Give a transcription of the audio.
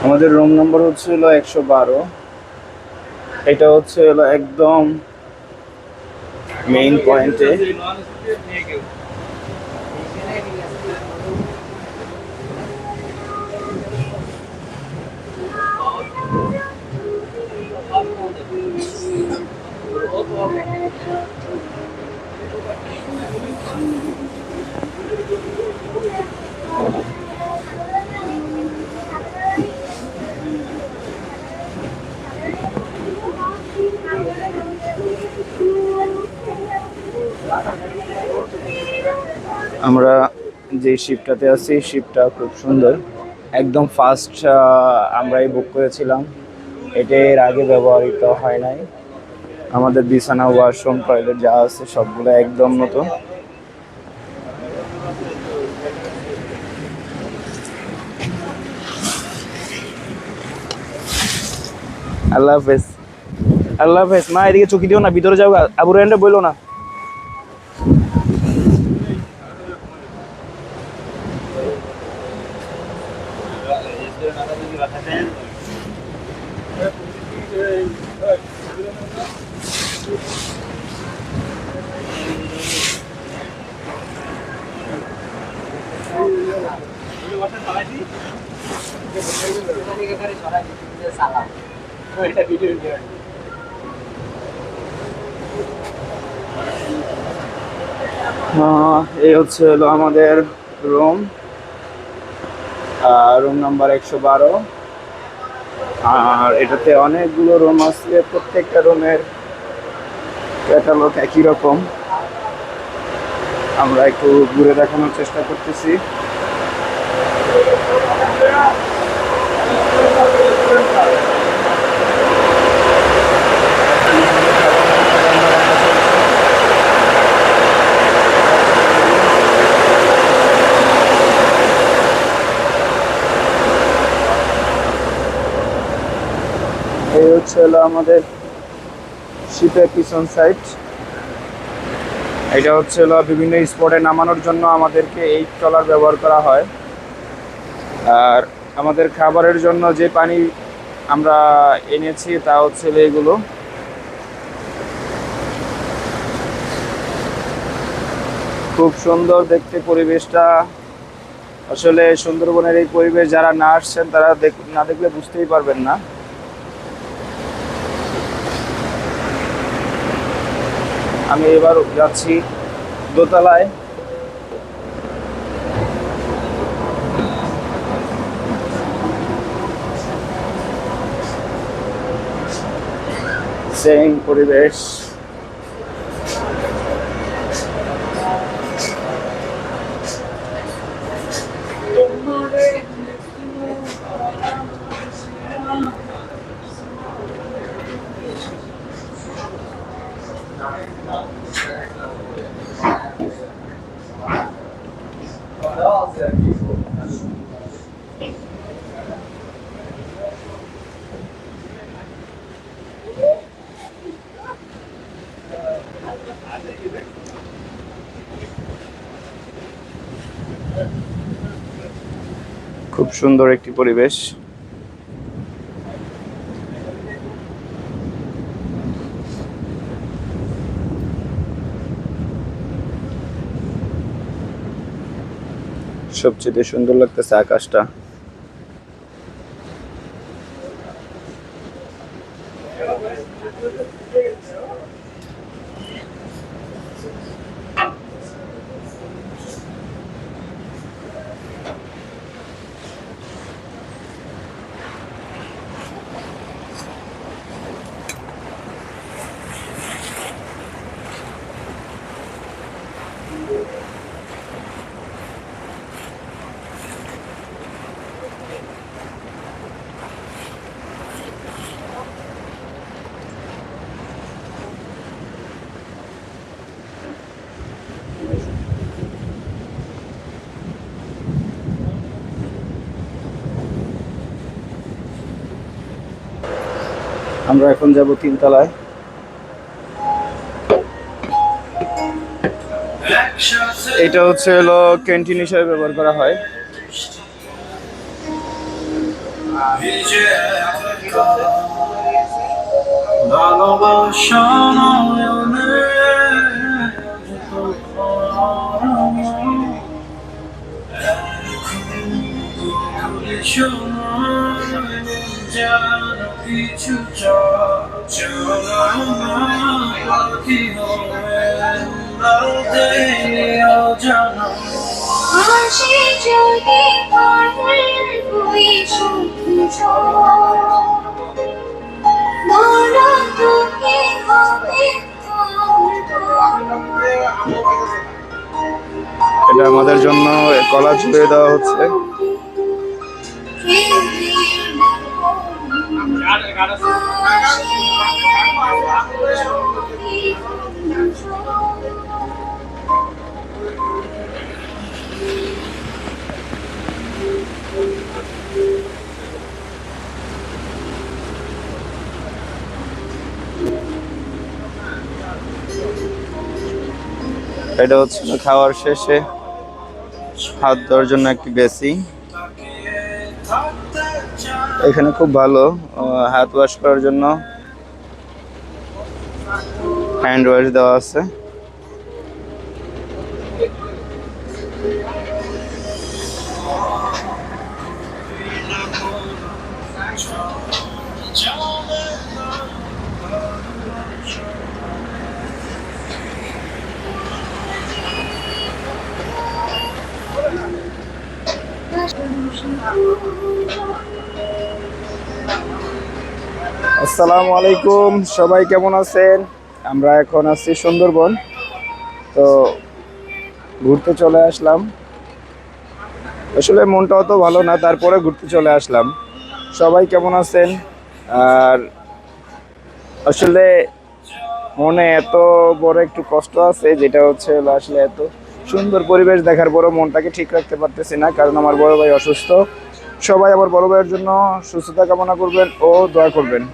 আমাদের room number হচ্ছে হলো 112। এটা হচ্ছে হলো একদম মেইন পয়েন্টে। আমরা যে শিপটাতে আছি শিপটা খুব সুন্দর, একদম ফার্স্ট আমরাই বুক করেছিলাম। এটা এর আগে ব্যবহৃত হয় নাই। আমাদের বিছানা, ওয়াশরুম, টয়লেট যা আছে সবগুলো একদম নতুন। আল্লাহ হাফেজ। আল্লাহ হাফেজ। মা এদিকে চুকি দিও না, ভিতরে যাও, আবু রেন্ডে বইলো না। এই হচ্ছে হলো আমাদের রুম, রুম নাম্বার 112। আর এটাতে অনেকগুলো রুম আছে, প্রত্যেকটা রুমের ক্যাটালগ একই রকম। আমরা একটু ঘুরে দেখানোর চেষ্টা করতেছি। এই হচ্ছে হলো আমাদের শিপের পিছন সাইড। এটা হচ্ছে হলো বিভিন্ন স্পটে নামানোর জন্য আমাদেরকে এই ট্রলার ব্যবহার করা হয়। আর আমাদের খাবারের জন্য যে পানি আমরা এনেছি তা হচ্ছে এগুলো। খুব সুন্দর দেখতে পরিবেশটা। আসলে সুন্দরবনের এই পরিবেশ যারা না আসছেন তারা না দেখলে বুঝতেই পারবেন না। আমি এবার যাচ্ছি দোতলায়। সেম পরিবেশ। খুব সুন্দর একটি পরিবেশ। সবচেয়ে সুন্দর লাগতেছে আকাশটা। আমরা এখন যাব তিনতলায়। এটা হচ্ছে হলো ক্যান্টিন হিসেবে ব্যবহার করা হয়। ভিজে একা ভালোবাসা নয়নে কিছু পাখি জানা আসে যদি পারুল হয়ে সুখী বলো তোকে হবে এটা আমাদের জন্য কলা ছুঁয়ে দেওয়া হচ্ছে। এটা হচ্ছে খাওয়ার শেষে হাত ধোয়ার জন্য একটি বেসিন। এখানে খুব ভালো হাত ওয়াশ করার জন্য হ্যান্ড ওয়াশ দেওয়া আছে। আসসালামু আলাইকুম, সবাই কেমন আছেন? আমরা এখন আছি সুন্দরবন, তো ঘুরতে চলে আসলাম। আসলে মনটা অত ভালো না, তারপরে ঘুরতে চলে আসলাম। সবাই কেমন আছেন? আর আসলে মনে এত বড় একটু কষ্ট আছে, যেটা হচ্ছে আসলে এত সুন্দর পরিবেশ দেখার পরও মনটাকে ঠিক রাখতে পারতেছি না, কারণ আমার বড় ভাই অসুস্থ। সবাই আমার বড় ভাইয়ের জন্য সুস্থতা কামনা করবেন ও দোয়া করবেন।